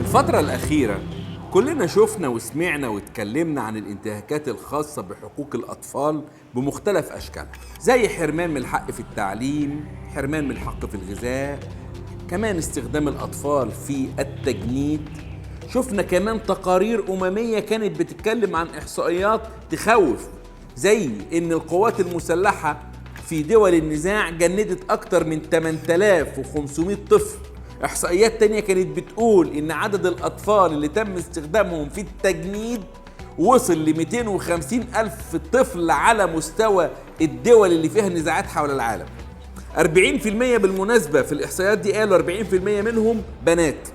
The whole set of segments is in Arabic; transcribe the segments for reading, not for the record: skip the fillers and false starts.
الفترة الأخيرة كلنا شفنا وسمعنا واتكلمنا عن الانتهاكات الخاصة بحقوق الأطفال بمختلف أشكالها، زي حرمان من الحق في التعليم، حرمان من الحق في الغذاء، كمان استخدام الأطفال في التجنيد. شفنا كمان تقارير أممية كانت بتتكلم عن إحصائيات تخوف، زي إن القوات المسلحة في دول النزاع جندت أكتر من 8500 طفل. إحصائيات تانية كانت بتقول إن عدد الأطفال اللي تم استخدامهم في التجنيد وصل ل 250 ألف طفل على مستوى الدول اللي فيها نزاعات حول العالم. 40% بالمناسبة في الإحصائيات دي قالوا 40% منهم بنات،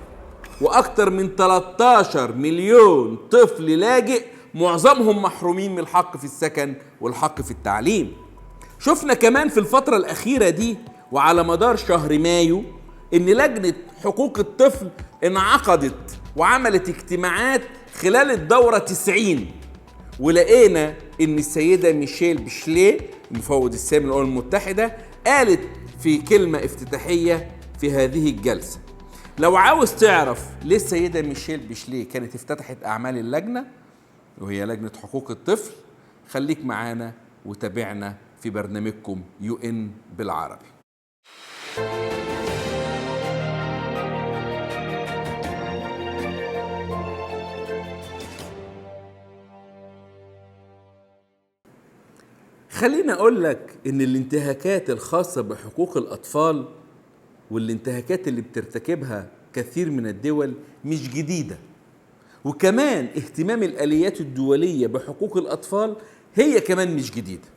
وأكتر من 13 مليون طفل لاجئ، معظمهم محرومين من الحق في السكن والحق في التعليم. شفنا كمان في الفترة الأخيرة دي وعلى مدار شهر مايو إن لجنة حقوق الطفل انعقدت وعملت اجتماعات خلال الدورة 90، ولقينا إن السيدة ميشيل بشليه المفوض السامي للأمم المتحدة قالت في كلمة افتتاحية في هذه الجلسة. لو عاوز تعرف ليه السيدة ميشيل بشليه كانت افتتحت أعمال اللجنة وهي لجنة حقوق الطفل، خليك معانا وتابعنا في برنامجكم UN بالعربي. خليني أقول لك إن الانتهاكات الخاصة بحقوق الأطفال والانتهاكات اللي بترتكبها كثير من الدول مش جديدة، وكمان اهتمام الآليات الدولية بحقوق الأطفال هي كمان مش جديدة،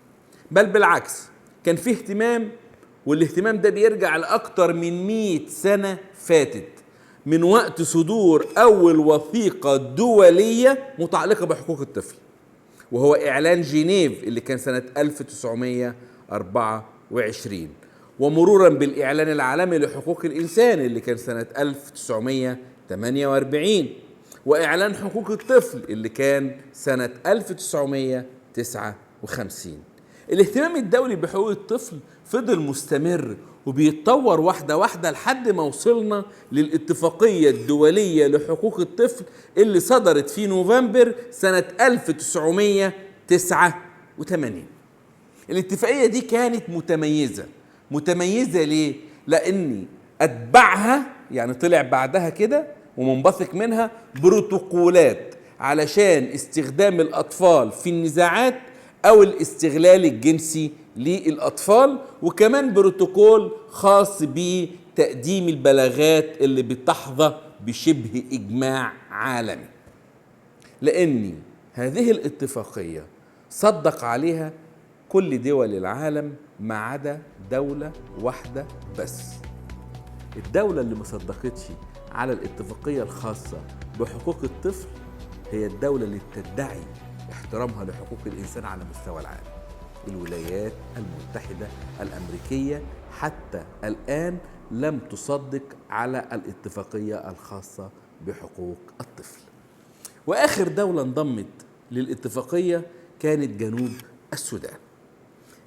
بل بالعكس كان فيه اهتمام، والاهتمام ده بيرجع لأكتر من 100 سنة فاتت من وقت صدور أول وثيقة دولية متعلقة بحقوق الطفل، وهو إعلان جنيف اللي كان سنة 1924، ومرورا بالإعلان العالمي لحقوق الإنسان اللي كان سنة 1948، وإعلان حقوق الطفل اللي كان سنة 1959. الاهتمام الدولي بحقوق الطفل فضل مستمر وبيتطور واحدة واحدة لحد ما وصلنا للاتفاقية الدولية لحقوق الطفل اللي صدرت في نوفمبر سنة 1989. الاتفاقية دي كانت متميزة ليه؟ لأن أتبعها يعني طلع بعدها كده ومنبثق منها بروتوكولات علشان استخدام الأطفال في النزاعات أو الاستغلال الجنسي للأطفال، وكمان بروتوكول خاص بتقديم البلاغات اللي بتحظى بشبه إجماع عالمي، لأن هذه الاتفاقية صدق عليها كل دول العالم ما عدا دولة واحدة بس. الدولة اللي ما صدقتش على الاتفاقية الخاصة بحقوق الطفل هي الدولة اللي بتدعي احترامها لحقوق الإنسان على مستوى العالم، الولايات المتحدة الأمريكية حتى الآن لم تصدق على الاتفاقية الخاصة بحقوق الطفل. وآخر دولة انضمت للاتفاقية كانت جنوب السودان.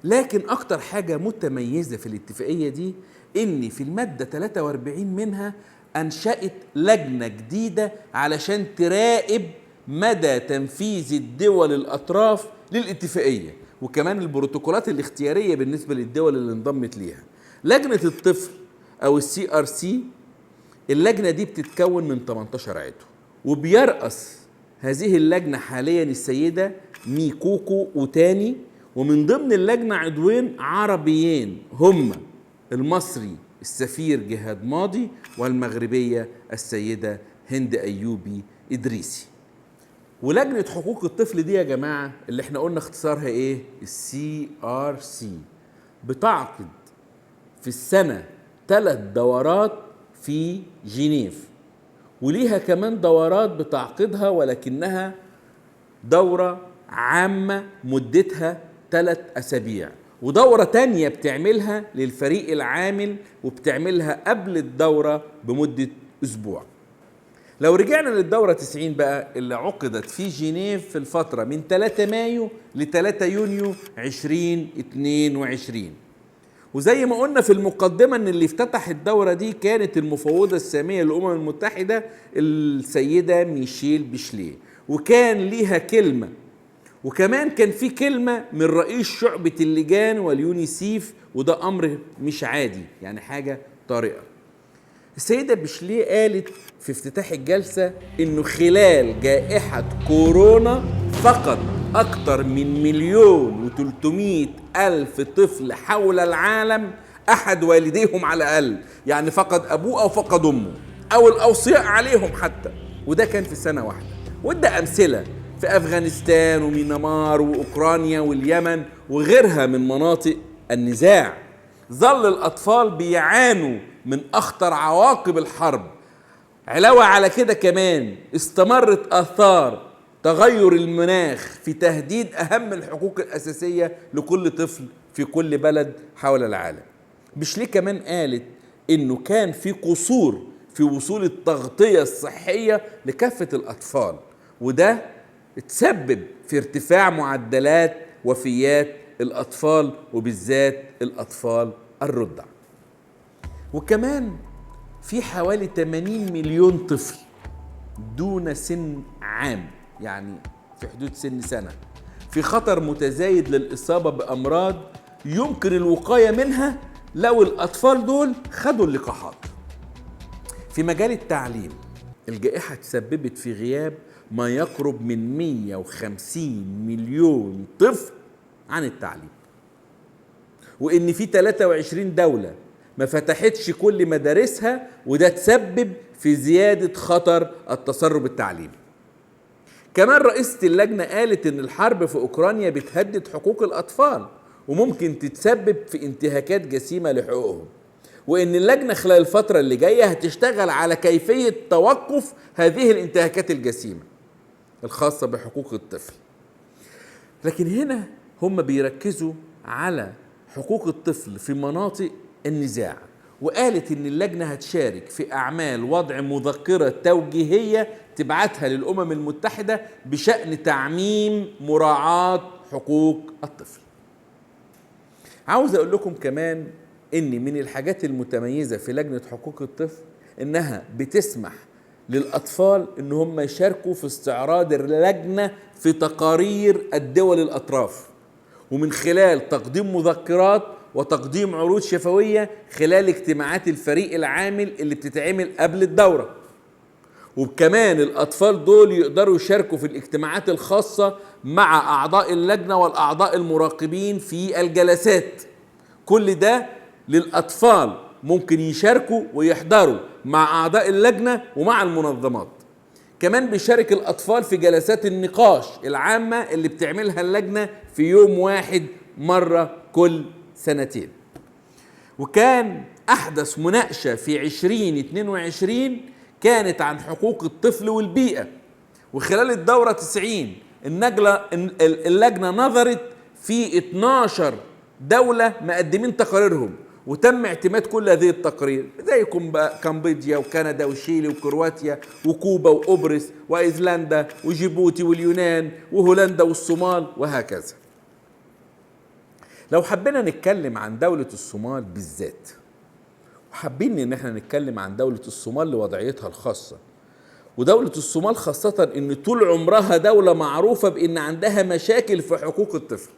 لكن أكتر حاجة متميزة في الاتفاقية دي إن في المادة 43 منها أنشأت لجنة جديدة علشان تراقب مدى تنفيذ الدول الأطراف للاتفاقية، وكمان البروتوكولات الاختيارية بالنسبة للدول اللي انضمت ليها. لجنة الطفل أو CRC، اللجنة دي بتتكون من 18 عضو، وبيرأس هذه اللجنة حاليا السيدة ميكوكو أوتاني، ومن ضمن اللجنة عضوين عربيين هم المصري السفير جهاد ماضي والمغربية السيدة هند أيوبي إدريسي. ولجنة حقوق الطفل دي يا جماعة اللي احنا قلنا اختصارها ايه؟ CRC، بتعقد في السنة 3 دورات في جنيف، وليها كمان دورات بتعقدها ولكنها دورة عامة مدتها 3 أسابيع، ودورة تانية بتعملها للفريق العامل وبتعملها قبل الدورة بمدة أسبوع. لو رجعنا للدورة 90 بقى اللي عقدت في جنيف في الفترة من 3 مايو ل 3 يونيو 2022، وزي ما قلنا في المقدمة ان اللي افتتح الدورة دي كانت المفوضة السامية للأمم المتحدة السيدة ميشيل بيشليه، وكان ليها كلمة، وكمان كان في كلمة من رئيس شعبة اللجان واليونيسيف، وده أمر مش عادي، يعني حاجة طارئة. السيدة بيشليه قالت في افتتاح الجلسة إنه خلال جائحة كورونا فقط أكتر من 1,300,000 طفل حول العالم أحد والديهم على الأقل، يعني فقد أبوه أو فقد أمه أو الأوصياء عليهم حتى، وده كان في سنة واحدة. وده أمثلة في أفغانستان وميانمار وأوكرانيا واليمن وغيرها من مناطق النزاع. ظل الأطفال بيعانوا من أخطر عواقب الحرب. علاوة على كده كمان استمرت آثار تغير المناخ في تهديد أهم الحقوق الأساسية لكل طفل في كل بلد حول العالم. بيشليه كمان قالت إنه كان في قصور في وصول التغطية الصحية لكافة الأطفال، وده تسبب في ارتفاع معدلات وفيات الأطفال وبالذات الأطفال الرضع. وكمان في حوالي 80 مليون طفل دون سن عام، يعني في حدود سنة، في خطر متزايد للإصابة بأمراض يمكن الوقاية منها لو الأطفال دول خدوا اللقاحات. في مجال التعليم الجائحة تسببت في غياب ما يقرب من 150 مليون طفل عن التعليم، وإن في 23 دولة ما فتحتش كل مدارسها، وده تسبب في زيادة خطر التسرب التعليمي. كمان رئيسة اللجنة قالت إن الحرب في أوكرانيا بتهدد حقوق الأطفال وممكن تتسبب في انتهاكات جسيمة لحقوقهم، وإن اللجنة خلال الفترة اللي جاية هتشتغل على كيفية توقف هذه الانتهاكات الجسيمة الخاصة بحقوق الطفل. لكن هنا هم بيركزوا على حقوق الطفل في مناطق النزاع، وقالت إن اللجنة هتشارك في أعمال وضع مذكرة توجيهية تبعتها للأمم المتحدة بشأن تعميم مراعاة حقوق الطفل. عاوز أقول لكم كمان إن من الحاجات المتميزة في لجنة حقوق الطفل إنها بتسمح للأطفال إن هم يشاركوا في استعراض اللجنة في تقارير الدول الأطراف، ومن خلال تقديم مذكرات وتقديم عروض شفوية خلال اجتماعات الفريق العامل اللي بتتعمل قبل الدورة. وكمان الأطفال دول يقدروا يشاركوا في الاجتماعات الخاصة مع أعضاء اللجنة والأعضاء المراقبين في الجلسات. كل ده للأطفال ممكن يشاركوا ويحضروا مع أعضاء اللجنة ومع المنظمات. كمان بيشارك الأطفال في جلسات النقاش العامة اللي بتعملها اللجنة في يوم واحد مرة كل سنتين. وكان أحدث مناقشة في 2022 كانت عن حقوق الطفل والبيئة، وخلال الدورة 90 اللجنة نظرت في 12 دولة مقدمين تقاريرهم، وتم اعتماد كل هذه التقارير زي كمبوديا وكندا وشيلي وكرواتيا وكوبا وقبرص وايسلندا وجيبوتي واليونان وهولندا والصومال وهكذا. لو حبينا نتكلم عن دولة الصومال بالذات، وحابين ان احنا نتكلم عن دولة الصومال لوضعيتها الخاصة، ودولة الصومال خاصة ان طول عمرها دولة معروفة بان عندها مشاكل في حقوق الطفل.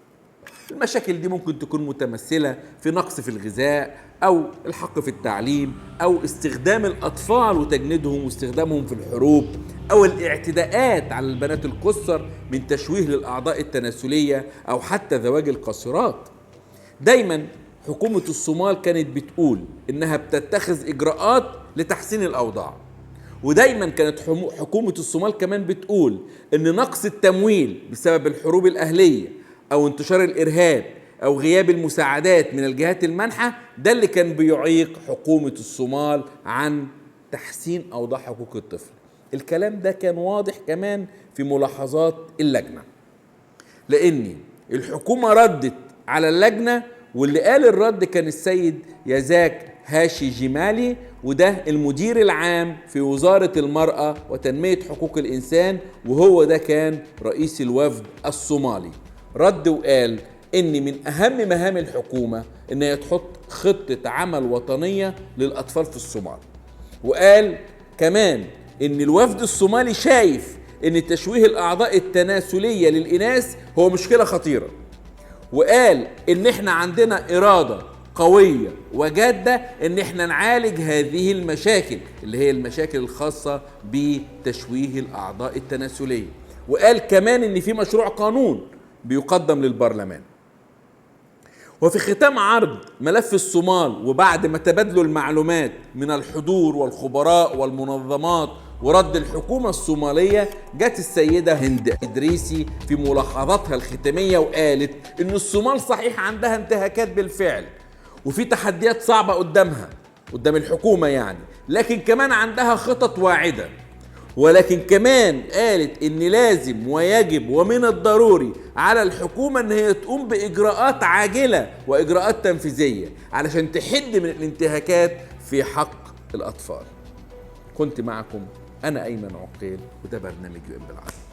المشاكل دي ممكن تكون متمثلة في نقص في الغذاء أو الحق في التعليم أو استخدام الأطفال وتجنيدهم واستخدامهم في الحروب أو الاعتداءات على البنات القُصّر من تشويه للأعضاء التناسلية أو حتى زواج القاصرات. دايما حكومة الصومال كانت بتقول إنها بتتخذ إجراءات لتحسين الأوضاع، ودايما كانت حكومة الصومال كمان بتقول إن نقص التمويل بسبب الحروب الأهلية أو انتشار الإرهاب أو غياب المساعدات من الجهات المانحة ده اللي كان بيعيق حكومة الصومال عن تحسين أوضاع حقوق الطفل. الكلام ده كان واضح كمان في ملاحظات اللجنة، لأن الحكومة ردت على اللجنة، واللي قال الرد كان السيد يزاك هاشي جمالي، وده المدير العام في وزارة المرأة وتنمية حقوق الإنسان، وهو ده كان رئيس الوفد الصومالي. رد وقال إن من أهم مهام الحكومة إن هي تحط خطة عمل وطنية للأطفال في الصومال. وقال كمان إن الوفد الصومالي شايف إن تشويه الأعضاء التناسلية للإناث هو مشكلة خطيرة، وقال إن إحنا عندنا إرادة قوية وجادة إن إحنا نعالج هذه المشاكل اللي هي المشاكل الخاصة بتشويه الأعضاء التناسلية. وقال كمان إن في مشروع قانون بيقدم للبرلمان. وفي ختام عرض ملف الصومال وبعد ما تبادلوا المعلومات من الحضور والخبراء والمنظمات ورد الحكومة الصومالية، جت السيدة هند إدريسي في ملاحظاتها الختامية وقالت إن الصومال صحيح عندها انتهاكات بالفعل وفي تحديات صعبة قدامها قدام الحكومة يعني، لكن كمان عندها خطط واعدة. ولكن كمان قالت إن لازم ويجب ومن الضروري على الحكومة إن هي تقوم بإجراءات عاجلة وإجراءات تنفيذية علشان تحد من الانتهاكات في حق الأطفال. كنت معكم أنا أيمن عقيل وده برنامج يوم بالعربي.